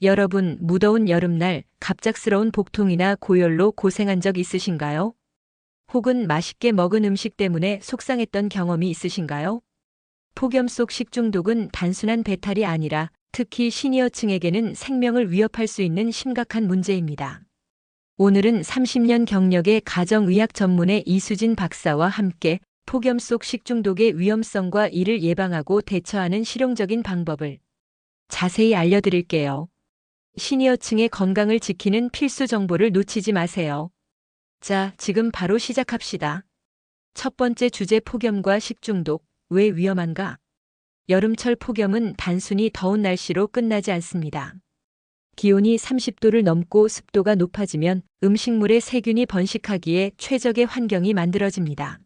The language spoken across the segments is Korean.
여러분, 무더운 여름날 갑작스러운 복통이나 고열로 고생한 적 있으신가요? 혹은 맛있게 먹은 음식 때문에 속상했던 경험이 있으신가요? 폭염 속 식중독은 단순한 배탈이 아니라 특히 시니어층에게는 생명을 위협할 수 있는 심각한 문제입니다. 오늘은 30년 경력의 가정의학 전문의 이수진 박사와 함께 폭염 속 식중독의 위험성과 이를 예방하고 대처하는 실용적인 방법을 자세히 알려드릴게요. 시니어층의 건강을 지키는 필수 정보를 놓치지 마세요. 자, 지금 바로 시작합시다. 첫 번째 주제, 폭염과 식중독. 왜 위험한가? 여름철 폭염은 단순히 더운 날씨로 끝나지 않습니다. 기온이 30도를 넘고 습도가 높아지면 음식물에 세균이 번식하기에 최적의 환경이 만들어집니다.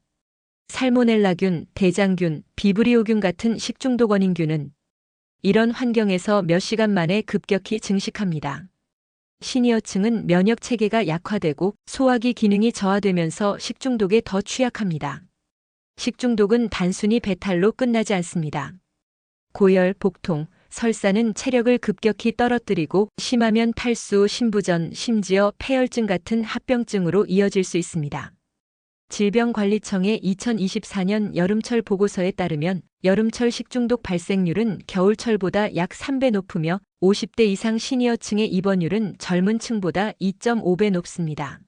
살모넬라균, 대장균, 비브리오균 같은 식중독 원인균은 이런 환경에서 몇 시간 만에 급격히 증식합니다. 시니어층은 면역 체계가 약화되고 소화기 기능이 저하되면서 식중독에 더 취약합니다. 식중독은 단순히 배탈로 끝나지 않습니다. 고열, 복통, 설사는 체력을 급격히 떨어뜨리고 심하면 탈수, 심부전, 심지어 폐혈증 같은 합병증으로 이어질 수 있습니다. 질병관리청의 2024년 여름철 보고서에 따르면 여름철 식중독 발생률은 겨울철보다 약 3배 높으며 50대 이상 시니어층의 입원율은 젊은 층보다 2.5배 높습니다.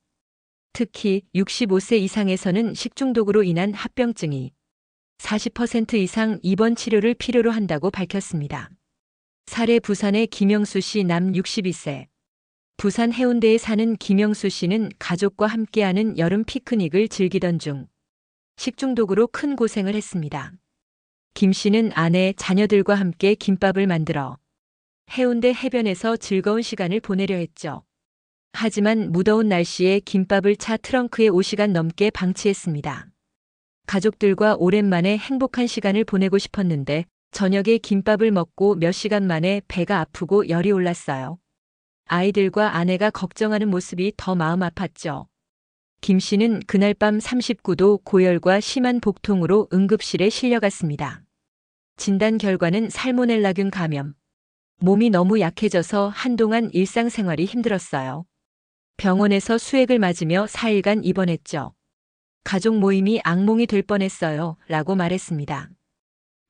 특히 65세 이상에서는 식중독으로 인한 합병증이 40% 이상 입원 치료를 필요로 한다고 밝혔습니다. 사례, 부산의 김영수 씨, 남 62세. 부산 해운대에 사는 김영수 씨는 가족과 함께하는 여름 피크닉을 즐기던 중 식중독으로 큰 고생을 했습니다. 김 씨는 아내, 자녀들과 함께 김밥을 만들어 해운대 해변에서 즐거운 시간을 보내려 했죠. 하지만 무더운 날씨에 김밥을 차 트렁크에 5시간 넘게 방치했습니다. 가족들과 오랜만에 행복한 시간을 보내고 싶었는데 저녁에 김밥을 먹고 몇 시간 만에 배가 아프고 열이 올랐어요. 아이들과 아내가 걱정하는 모습이 더 마음 아팠죠. 김 씨는 그날 밤 39도 고열과 심한 복통으로 응급실에 실려갔습니다. 진단 결과는 살모넬라균 감염. 몸이 너무 약해져서 한동안 일상생활이 힘들었어요. 병원에서 수액을 맞으며 4일간 입원했죠. 가족 모임이 악몽이 될 뻔했어요. 라고 말했습니다.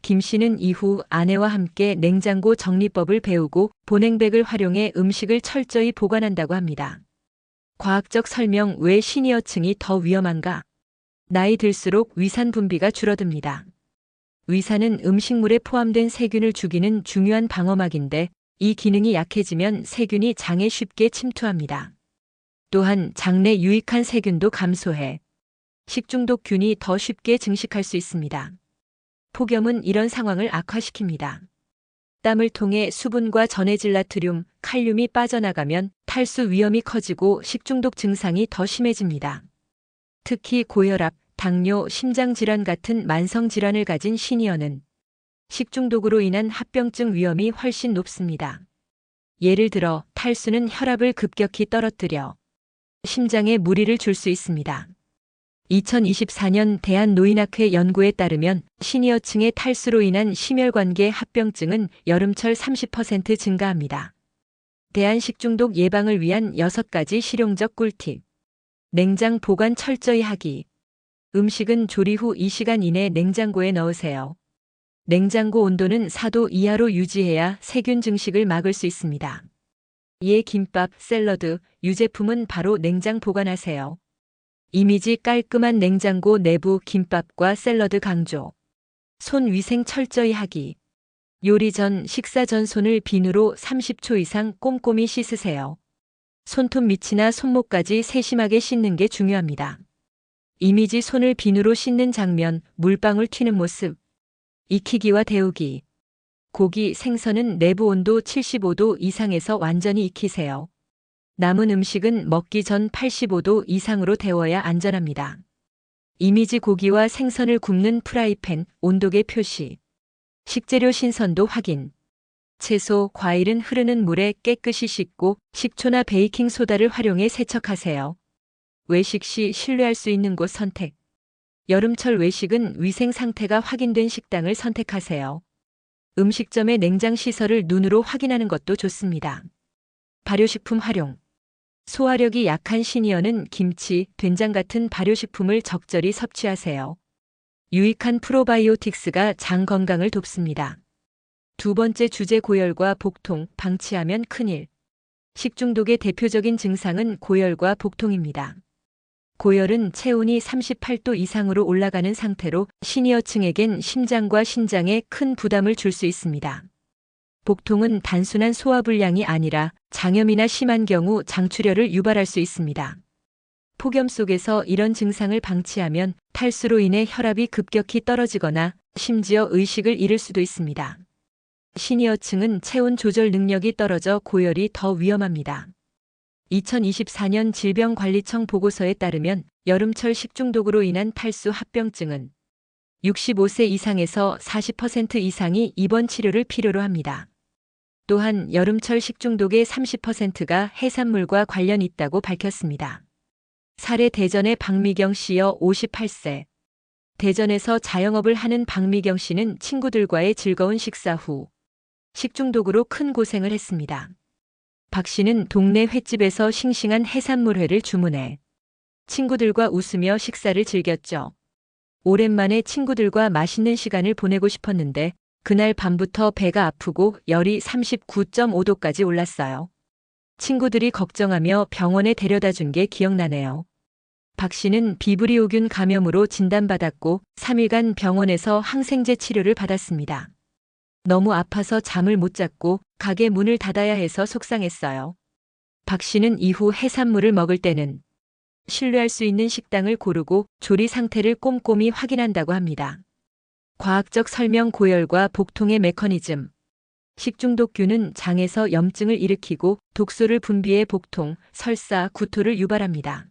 김 씨는 이후 아내와 함께 냉장고 정리법을 배우고 보냉백을 활용해 음식을 철저히 보관한다고 합니다. 과학적 설명. 왜 시니어층이 더 위험한가? 나이 들수록 위산 분비가 줄어듭니다. 위산은 음식물에 포함된 세균을 죽이는 중요한 방어막인데 이 기능이 약해지면 세균이 장에 쉽게 침투합니다. 또한 장내 유익한 세균도 감소해 식중독균이 더 쉽게 증식할 수 있습니다. 폭염은 이런 상황을 악화시킵니다. 땀을 통해 수분과 전해질 나트륨, 칼륨이 빠져나가면 탈수 위험이 커지고 식중독 증상이 더 심해집니다. 특히 고혈압, 당뇨, 심장질환 같은 만성질환을 가진 시니어는 식중독으로 인한 합병증 위험이 훨씬 높습니다. 예를 들어 탈수는 혈압을 급격히 떨어뜨려 심장에 무리를 줄 수 있습니다. 2024년 대한노인학회 연구에 따르면 시니어층의 탈수로 인한 심혈관계 합병증은 여름철 30% 증가합니다. 대한식중독 예방을 위한 6가지 실용적 꿀팁. 냉장 보관 철저히 하기. 음식은 조리 후 2시간 이내 냉장고에 넣으세요. 냉장고 온도는 4도 이하로 유지해야 세균 증식을 막을 수 있습니다. 이에 김밥, 샐러드, 유제품은 바로 냉장 보관하세요. 이미지 깔끔한 냉장고 내부 김밥과 샐러드 강조. 손 위생 철저히 하기. 요리 전, 식사 전 손을 비누로 30초 이상 꼼꼼히 씻으세요. 손톱 밑이나 손목까지 세심하게 씻는 게 중요합니다. 이미지 손을 비누로 씻는 장면, 물방울 튀는 모습. 익히기와 데우기. 고기, 생선은 내부 온도 75도 이상에서 완전히 익히세요. 남은 음식은 먹기 전 85도 이상으로 데워야 안전합니다. 이미지 고기와 생선을 굽는 프라이팬, 온도계 표시. 식재료 신선도 확인. 채소, 과일은 흐르는 물에 깨끗이 씻고 식초나 베이킹소다를 활용해 세척하세요. 외식 시 신뢰할 수 있는 곳 선택. 여름철 외식은 위생 상태가 확인된 식당을 선택하세요. 음식점의 냉장 시설을 눈으로 확인하는 것도 좋습니다. 발효식품 활용. 소화력이 약한 시니어는 김치, 된장 같은 발효식품을 적절히 섭취하세요. 유익한 프로바이오틱스가 장 건강을 돕습니다. 두 번째 주제 고열과 복통, 방치하면 큰일. 식중독의 대표적인 증상은 고열과 복통입니다. 고열은 체온이 38도 이상으로 올라가는 상태로 시니어층에겐 심장과 신장에 큰 부담을 줄 수 있습니다. 복통은 단순한 소화불량이 아니라 장염이나 심한 경우 장출혈을 유발할 수 있습니다. 폭염 속에서 이런 증상을 방치하면 탈수로 인해 혈압이 급격히 떨어지거나 심지어 의식을 잃을 수도 있습니다. 시니어층은 체온 조절 능력이 떨어져 고열이 더 위험합니다. 2024년 질병관리청 보고서에 따르면 여름철 식중독으로 인한 탈수 합병증은 65세 이상에서 40% 이상이 입원 치료를 필요로 합니다. 또한 여름철 식중독의 30%가 해산물과 관련이 있다고 밝혔습니다. 사례 대전의 박미경 씨여 58세. 대전에서 자영업을 하는 박미경 씨는 친구들과의 즐거운 식사 후 식중독으로 큰 고생을 했습니다. 박 씨는 동네 횟집에서 싱싱한 해산물회를 주문해 친구들과 웃으며 식사를 즐겼죠. 오랜만에 친구들과 맛있는 시간을 보내고 싶었는데 그날 밤부터 배가 아프고 열이 39.5도까지 올랐어요. 친구들이 걱정하며 병원에 데려다 준 게 기억나네요. 박 씨는 비브리오균 감염으로 진단받았고 3일간 병원에서 항생제 치료를 받았습니다. 너무 아파서 잠을 못 잤고 가게 문을 닫아야 해서 속상했어요. 박 씨는 이후 해산물을 먹을 때는 신뢰할 수 있는 식당을 고르고 조리 상태를 꼼꼼히 확인한다고 합니다. 과학적 설명 고열과 복통의 메커니즘. 식중독균은 장에서 염증을 일으키고 독소를 분비해 복통, 설사, 구토를 유발합니다.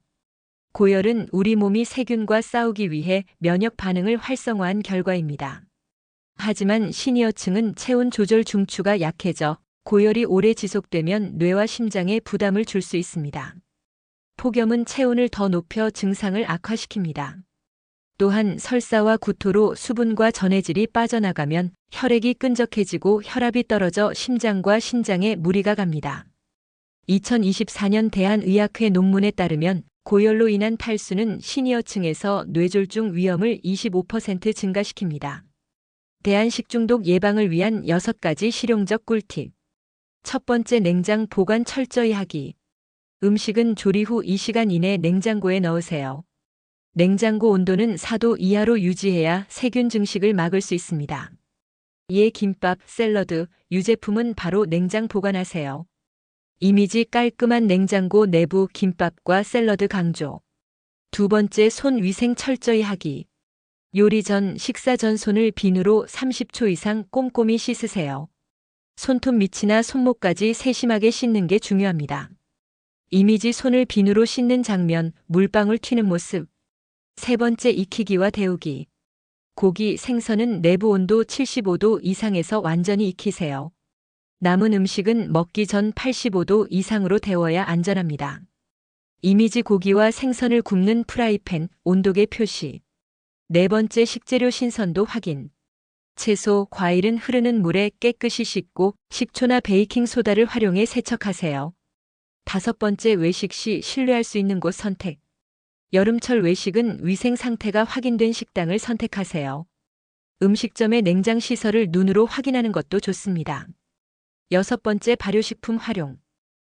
고열은 우리 몸이 세균과 싸우기 위해 면역 반응을 활성화한 결과입니다. 하지만 시니어층은 체온 조절 중추가 약해져 고열이 오래 지속되면 뇌와 심장에 부담을 줄 수 있습니다. 폭염은 체온을 더 높여 증상을 악화시킵니다. 또한 설사와 구토로 수분과 전해질이 빠져나가면 혈액이 끈적해지고 혈압이 떨어져 심장과 신장에 무리가 갑니다. 2024년 대한의학회 논문에 따르면 고열로 인한 탈수는 시니어층에서 뇌졸중 위험을 25% 증가시킵니다. 대한식중독 예방을 위한 6가지 실용적 꿀팁. 첫 번째, 냉장 보관 철저히 하기. 음식은 조리 후 2시간 이내 냉장고에 넣으세요. 냉장고 온도는 4도 이하로 유지해야 세균 증식을 막을 수 있습니다. 이에 김밥, 샐러드, 유제품은 바로 냉장 보관하세요. 이미지 깔끔한 냉장고 내부 김밥과 샐러드 강조. 두 번째, 손 위생 철저히 하기. 요리 전, 식사 전 손을 비누로 30초 이상 꼼꼼히 씻으세요. 손톱 밑이나 손목까지 세심하게 씻는 게 중요합니다. 이미지 손을 비누로 씻는 장면, 물방울 튀는 모습. 세 번째, 익히기와 데우기. 고기, 생선은 내부 온도 75도 이상에서 완전히 익히세요. 남은 음식은 먹기 전 85도 이상으로 데워야 안전합니다. 이미지 고기와 생선을 굽는 프라이팬, 온도계 표시. 네 번째, 식재료 신선도 확인. 채소, 과일은 흐르는 물에 깨끗이 씻고 식초나 베이킹소다를 활용해 세척하세요. 다섯 번째, 외식 시 신뢰할 수 있는 곳 선택. 여름철 외식은 위생 상태가 확인된 식당을 선택하세요. 음식점의 냉장 시설을 눈으로 확인하는 것도 좋습니다. 여섯 번째, 발효식품 활용.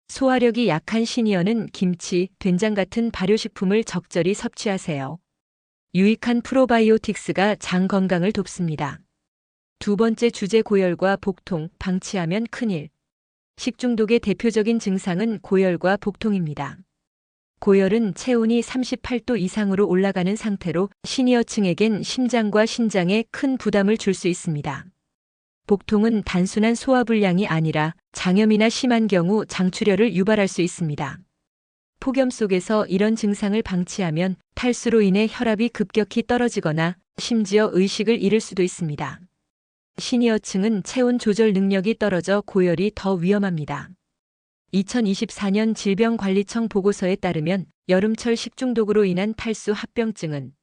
소화력이 약한 시니어는 김치, 된장 같은 발효식품을 적절히 섭취하세요. 유익한 프로바이오틱스가 장 건강을 돕습니다. 두 번째 주제 고열과 복통, 방치하면 큰일. 식중독의 대표적인 증상은 고열과 복통입니다. 고열은 체온이 38도 이상으로 올라가는 상태로 시니어층에겐 심장과 신장에 큰 부담을 줄 수 있습니다. 복통은 단순한 소화불량이 아니라 장염이나 심한 경우 장출혈을 유발할 수 있습니다. 폭염 속에서 이런 증상을 방치하면 탈수로 인해 혈압이 급격히 떨어지거나 심지어 의식을 잃을 수도 있습니다. 시니어층은 체온 조절 능력이 떨어져 고열이 더 위험합니다. 2024년 질병관리청 보고서에 따르면 여름철 식중독으로 인한 탈수 합병증은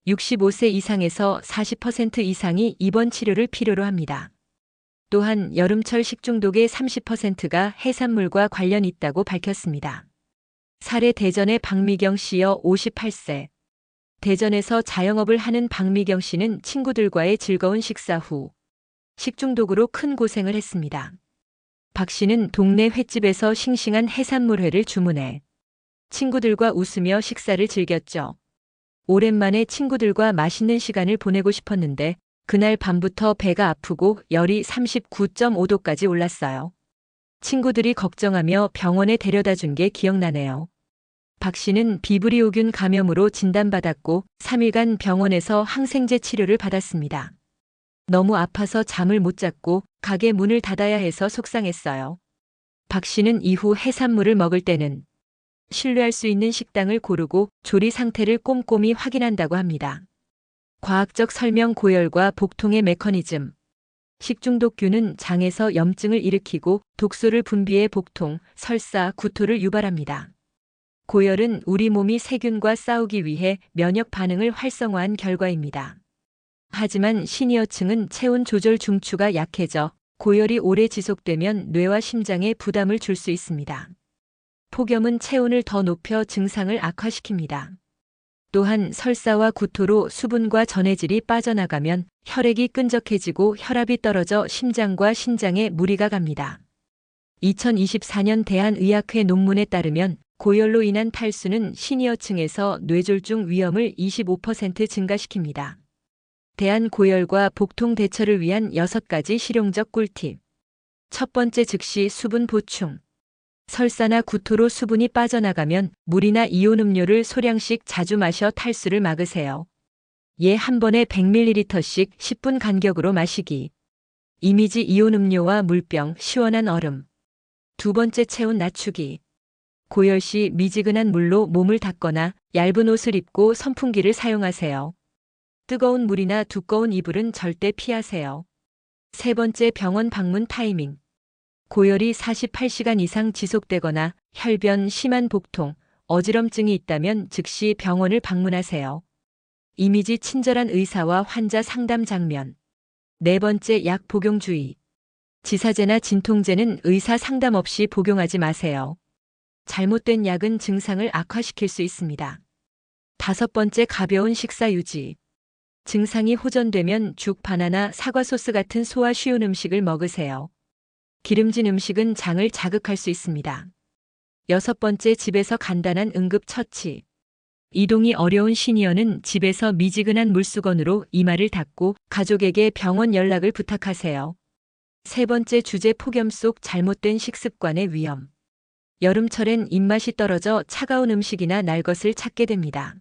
65세 이상에서 40% 이상이 입원 치료를 필요로 합니다. 또한 여름철 식중독의 30%가 해산물과 관련이 있다고 밝혔습니다. 사례 대전의 박미경 씨여 58세. 대전에서 자영업을 하는 박미경 씨는 친구들과의 즐거운 식사 후 식중독으로 큰 고생을 했습니다. 박 씨는 동네 횟집에서 싱싱한 해산물회를 주문해 친구들과 웃으며 식사를 즐겼죠. 오랜만에 친구들과 맛있는 시간을 보내고 싶었는데 그날 밤부터 배가 아프고 열이 39.5도까지 올랐어요. 친구들이 걱정하며 병원에 데려다 준 게 기억나네요. 박 씨는 비브리오균 감염으로 진단받았고 3일간 병원에서 항생제 치료를 받았습니다. 너무 아파서 잠을 못 잤고 가게 문을 닫아야 해서 속상했어요. 박 씨는 이후 해산물을 먹을 때는 신뢰할 수 있는 식당을 고르고 조리 상태를 꼼꼼히 확인한다고 합니다. 과학적 설명 고열과 복통의 메커니즘. 식중독균은 장에서 염증을 일으키고 독소를 분비해 복통, 설사, 구토를 유발합니다. 고열은 우리 몸이 세균과 싸우기 위해 면역 반응을 활성화한 결과입니다. 하지만 시니어층은 체온 조절 중추가 약해져 고열이 오래 지속되면 뇌와 심장에 부담을 줄 수 있습니다. 폭염은 체온을 더 높여 증상을 악화시킵니다. 또한 설사와 구토로 수분과 전해질이 빠져나가면 혈액이 끈적해지고 혈압이 떨어져 심장과 신장에 무리가 갑니다. 2024년 대한의학회 논문에 따르면 고열로 인한 탈수는 시니어층에서 뇌졸중 위험을 25% 증가시킵니다. 대한고열과 복통 대처를 위한 6가지 실용적 꿀팁. 첫 번째, 즉시 수분 보충. 설사나 구토로 수분이 빠져나가면 물이나 이온 음료를 소량씩 자주 마셔 탈수를 막으세요. 한 번에 100ml씩 10분 간격으로 마시기. 이미지 이온 음료와 물병, 시원한 얼음. 두 번째, 체온 낮추기. 고열 시 미지근한 물로 몸을 닦거나 얇은 옷을 입고 선풍기를 사용하세요. 뜨거운 물이나 두꺼운 이불은 절대 피하세요. 세 번째, 병원 방문 타이밍. 고열이 48시간 이상 지속되거나 혈변, 심한 복통, 어지럼증이 있다면 즉시 병원을 방문하세요. 이미지 친절한 의사와 환자 상담 장면. 네 번째, 약 복용 주의. 지사제나 진통제는 의사 상담 없이 복용하지 마세요. 잘못된 약은 증상을 악화시킬 수 있습니다. 다섯 번째, 가벼운 식사 유지. 증상이 호전되면 죽, 바나나, 사과 소스 같은 소화 쉬운 음식을 먹으세요. 기름진 음식은 장을 자극할 수 있습니다. 여섯 번째, 집에서 간단한 응급 처치. 이동이 어려운 시니어는 집에서 미지근한 물수건으로 이마를 닦고 가족에게 병원 연락을 부탁하세요. 세 번째, 주제 폭염 속 잘못된 식습관의 위험. 여름철엔 입맛이 떨어져 차가운 음식이나 날 것을 찾게 됩니다.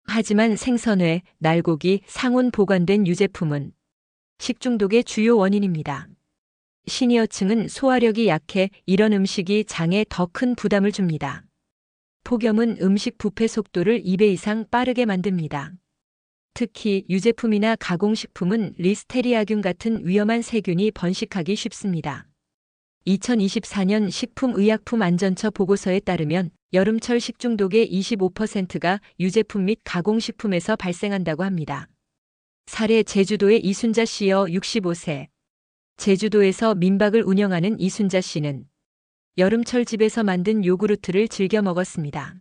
하지만 생선회, 날고기, 상온 보관된 유제품은 식중독의 주요 원인입니다. 시니어층은 소화력이 약해 이런 음식이 장에 더 큰 부담을 줍니다. 폭염은 음식 부패 속도를 2배 이상 빠르게 만듭니다. 특히 유제품이나 가공식품은 리스테리아균 같은 위험한 세균이 번식하기 쉽습니다. 2024년 식품의약품안전처 보고서에 따르면 여름철 식중독의 25%가 유제품 및 가공식품에서 발생한다고 합니다. 사례, 제주도의 이순자 씨여 65세. 제주도에서 민박을 운영하는 이순자 씨는 여름철 집에서 만든 요구르트를 즐겨 먹었습니다.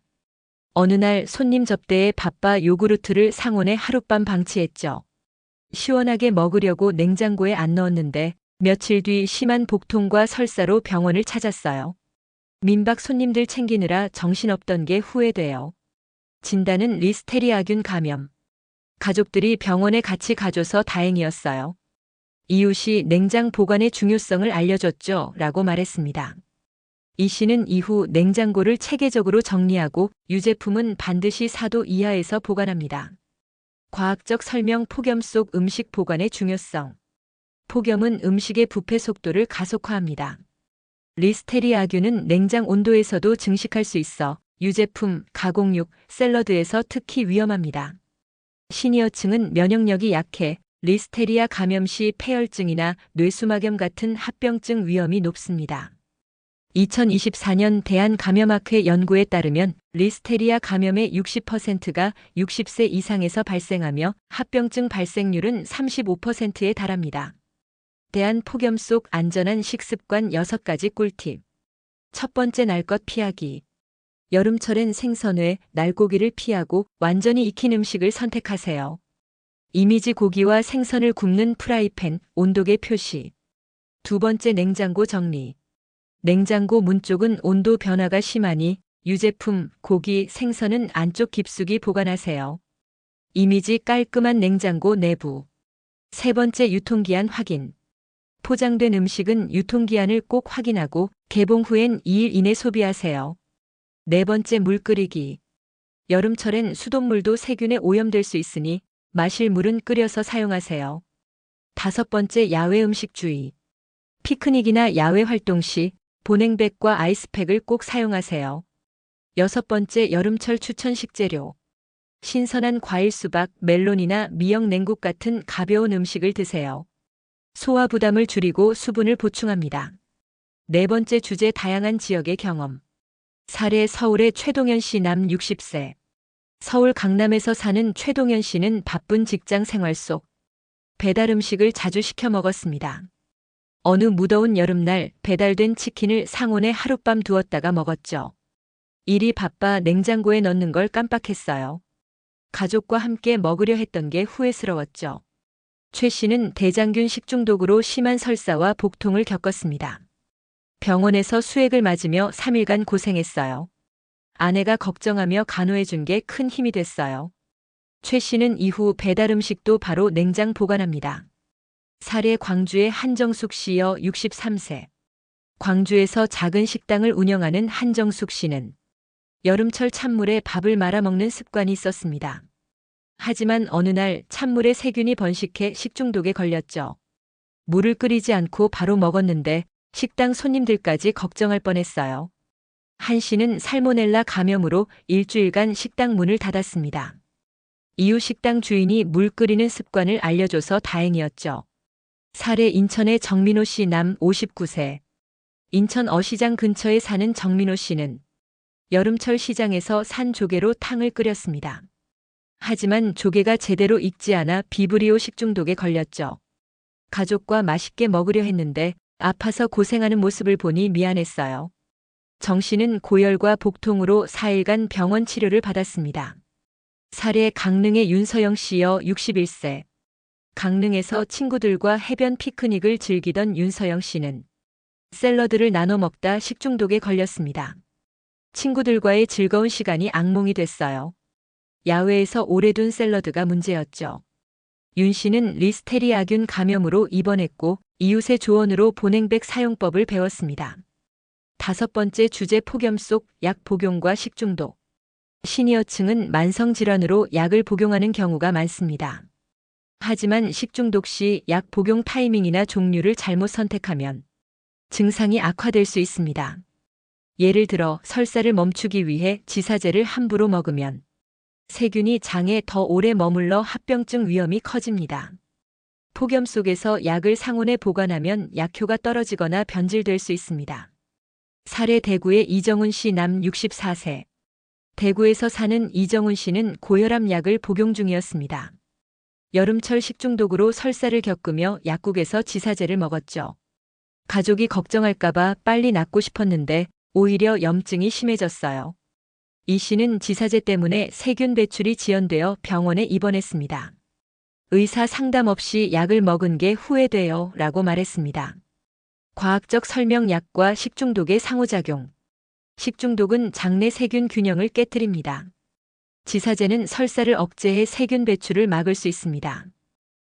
어느 날 손님 접대에 바빠 요구르트를 상온에 하룻밤 방치했죠. 시원하게 먹으려고 냉장고에 안 넣었는데 며칠 뒤 심한 복통과 설사로 병원을 찾았어요. 민박 손님들 챙기느라 정신없던 게 후회돼요. 진단은 리스테리아균 감염. 가족들이 병원에 같이 가줘서 다행이었어요. 이웃이 냉장 보관의 중요성을 알려줬죠 라고 말했습니다. 이 씨는 이후 냉장고를 체계적으로 정리하고 유제품은 반드시 4도 이하에서 보관합니다. 과학적 설명. 폭염 속 음식 보관의 중요성. 폭염은 음식의 부패 속도를 가속화합니다. 리스테리아균은 냉장 온도에서도 증식할 수 있어 유제품, 가공육, 샐러드에서 특히 위험합니다. 시니어층은 면역력이 약해 리스테리아 감염 시 폐혈증이나 뇌수막염 같은 합병증 위험이 높습니다. 2024년 대한감염학회 연구에 따르면 리스테리아 감염의 60%가 60세 이상에서 발생하며 합병증 발생률은 35%에 달합니다. 대한폭염 속 안전한 식습관 6가지 꿀팁. 첫 번째, 날 것 피하기. 여름철엔 생선회, 날고기를 피하고 완전히 익힌 음식을 선택하세요. 이미지 고기와 생선을 굽는 프라이팬, 온도계 표시. 두 번째, 냉장고 정리. 냉장고 문 쪽은 온도 변화가 심하니 유제품, 고기, 생선은 안쪽 깊숙이 보관하세요. 이미지 깔끔한 냉장고 내부. 세 번째, 유통기한 확인. 포장된 음식은 유통기한을 꼭 확인하고 개봉 후엔 2일 이내 소비하세요. 네 번째, 물 끓이기. 여름철엔 수돗물도 세균에 오염될 수 있으니 마실 물은 끓여서 사용하세요. 다섯 번째, 야외 음식 주의. 피크닉이나 야외 활동 시 보냉백과 아이스팩을 꼭 사용하세요. 여섯 번째, 여름철 추천 식재료. 신선한 과일, 수박, 멜론이나 미역 냉국 같은 가벼운 음식을 드세요. 소화 부담을 줄이고 수분을 보충합니다. 네 번째 주제, 다양한 지역의 경험. 사례, 서울의 최동현 씨, 남 60세. 서울 강남에서 사는 최동현 씨는 바쁜 직장 생활 속 배달 음식을 자주 시켜 먹었습니다. 어느 무더운 여름날 배달된 치킨을 상온에 하룻밤 두었다가 먹었죠. 일이 바빠 냉장고에 넣는 걸 깜빡했어요. 가족과 함께 먹으려 했던 게 후회스러웠죠. 최 씨는 대장균 식중독으로 심한 설사와 복통을 겪었습니다. 병원에서 수액을 맞으며 3일간 고생했어요. 아내가 걱정하며 간호해준 게 큰 힘이 됐어요. 최 씨는 이후 배달 음식도 바로 냉장 보관합니다. 사례, 광주의 한정숙 씨여 63세. 광주에서 작은 식당을 운영하는 한정숙 씨는 여름철 찬물에 밥을 말아 먹는 습관이 있었습니다. 하지만 어느 날 찬물에 세균이 번식해 식중독에 걸렸죠. 물을 끓이지 않고 바로 먹었는데 식당 손님들까지 걱정할 뻔했어요. 한 씨는 살모넬라 감염으로 일주일간 식당 문을 닫았습니다. 이후 식당 주인이 물 끓이는 습관을 알려줘서 다행이었죠. 사례, 인천의 정민호 씨, 남 59세. 인천 어시장 근처에 사는 정민호 씨는 여름철 시장에서 산 조개로 탕을 끓였습니다. 하지만 조개가 제대로 익지 않아 비브리오 식중독에 걸렸죠. 가족과 맛있게 먹으려 했는데 아파서 고생하는 모습을 보니 미안했어요. 정 씨는 고열과 복통으로 4일간 병원 치료를 받았습니다. 사례, 강릉의 윤서영 씨여 61세. 강릉에서 친구들과 해변 피크닉을 즐기던 윤서영 씨는 샐러드를 나눠 먹다 식중독에 걸렸습니다. 친구들과의 즐거운 시간이 악몽이 됐어요. 야외에서 오래 둔 샐러드가 문제였죠. 윤 씨는 리스테리아균 감염으로 입원했고 이웃의 조언으로 보냉백 사용법을 배웠습니다. 다섯 번째 주제, 폭염 속 약 복용과 식중독. 시니어층은 만성질환으로 약을 복용하는 경우가 많습니다. 하지만 식중독 시 약 복용 타이밍이나 종류를 잘못 선택하면 증상이 악화될 수 있습니다. 예를 들어 설사를 멈추기 위해 지사제를 함부로 먹으면 세균이 장에 더 오래 머물러 합병증 위험이 커집니다. 폭염 속에서 약을 상온에 보관하면 약효가 떨어지거나 변질될 수 있습니다. 사례, 대구의 이정훈 씨, 남 64세. 대구에서 사는 이정훈 씨는 고혈압 약을 복용 중이었습니다. 여름철 식중독으로 설사를 겪으며 약국에서 지사제를 먹었죠. 가족이 걱정할까봐 빨리 낫고 싶었는데 오히려 염증이 심해졌어요. 이 씨는 지사제 때문에 세균 배출이 지연되어 병원에 입원했습니다. 의사 상담 없이 약을 먹은 게 후회돼요 라고 말했습니다. 과학적 설명, 약과 식중독의 상호작용. 식중독은 장내 세균 균형을 깨뜨립니다. 지사제는 설사를 억제해 세균 배출을 막을 수 있습니다.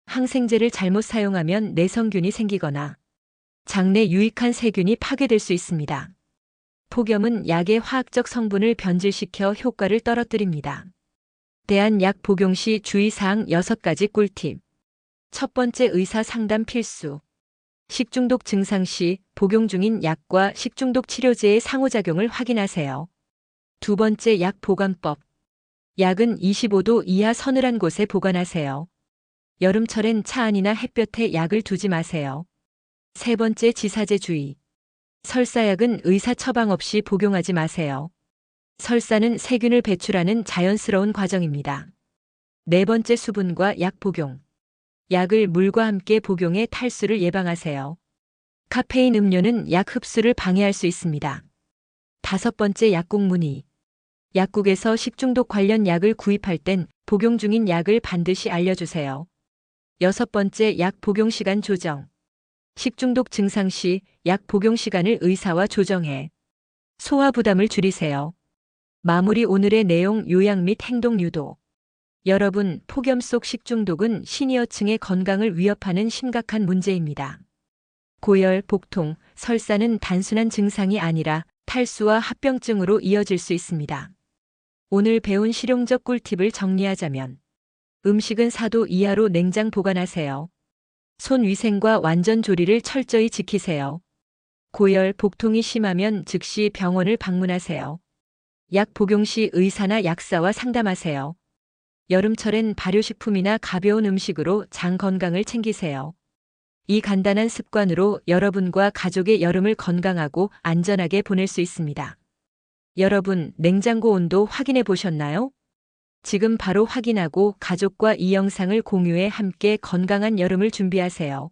항생제를 잘못 사용하면 내성균이 생기거나 장내 유익한 세균이 파괴될 수 있습니다. 폭염은 약의 화학적 성분을 변질시켜 효과를 떨어뜨립니다. 대한약 복용 시 주의사항 6가지 꿀팁. 첫 번째, 의사 상담 필수. 식중독 증상 시 복용 중인 약과 식중독 치료제의 상호작용을 확인하세요. 두 번째, 약 보관법. 약은 25도 이하 서늘한 곳에 보관하세요. 여름철엔 차 안이나 햇볕에 약을 두지 마세요. 세 번째, 지사제 주의. 설사약은 의사 처방 없이 복용하지 마세요. 설사는 세균을 배출하는 자연스러운 과정입니다. 네 번째, 수분과 약 복용. 약을 물과 함께 복용해 탈수를 예방하세요. 카페인 음료는 약 흡수를 방해할 수 있습니다. 5번째, 약국 문의. 약국에서 식중독 관련 약을 구입할 땐 복용 중인 약을 반드시 알려주세요. 6번째, 약 복용 시간 조정. 식중독 증상 시 약 복용 시간을 의사와 조정해 소화 부담을 줄이세요. 마무리. 오늘의 내용, 요약 및 행동 유도. 여러분, 폭염 속 식중독은 시니어층의 건강을 위협하는 심각한 문제입니다. 고열, 복통, 설사는 단순한 증상이 아니라 탈수와 합병증으로 이어질 수 있습니다. 오늘 배운 실용적 꿀팁을 정리하자면, 음식은 4도 이하로 냉장 보관하세요. 손 위생과 완전 조리를 철저히 지키세요. 고열, 복통이 심하면 즉시 병원을 방문하세요. 약 복용 시 의사나 약사와 상담하세요. 여름철엔 발효식품이나 가벼운 음식으로 장 건강을 챙기세요. 이 간단한 습관으로 여러분과 가족의 여름을 건강하고 안전하게 보낼 수 있습니다. 여러분, 냉장고 온도 확인해 보셨나요? 지금 바로 확인하고 가족과 이 영상을 공유해 함께 건강한 여름을 준비하세요.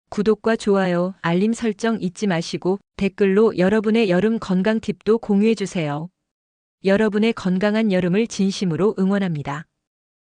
구독과 좋아요, 알림 설정 잊지 마시고 댓글로 여러분의 여름 건강 팁도 공유해 주세요. 여러분의 건강한 여름을 진심으로 응원합니다.